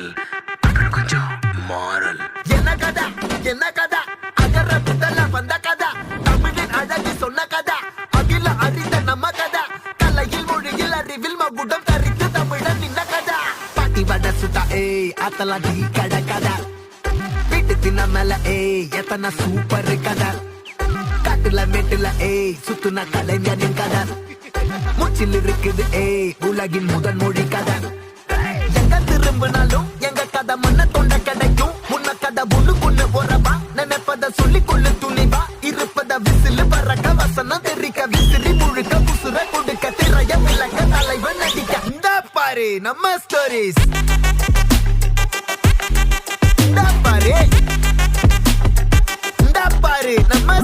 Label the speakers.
Speaker 1: Channel அப்புறம் கொஞ்சம் மாறல்.
Speaker 2: என்ன கதா அகர முதல வந்த கதா தமிழின் அழகு சொன்ன கதா அகில அறிந்த நம்ம கதா கலையில் மொழியில் அறிவில் மகுடம் தரித்து தமிழன் நின்ன கதா பாட்டி வட சுட்டா அத்தலா டீ கடை கதா வீட்டு தின்ன மேல எத்தனை சூப்பர் கதா காட்டுல மேட்டுல சுத்துன கலைஞனின் கதா மூச்சில் இருக்குது உலகின் முதன் மொழி கதா எங்க திரும்பினாலும் எங்க கதை மண்ண தொண்ட கிடைக்கும் முன்ன கதை ஒண்ணு போறவா நினைப்பத சொல்லி கொள்ளு துணிவா இருப்பத விசிலு பறக்க வசனம் தெரிக்க விசிறி முழுக்க புசுர கொடுக்க திரைய விளக்க தலைவன் நடிக்க இந்த பாரு நம்ம ஸ்டோரிஸ் இந்த பாரு நம்ம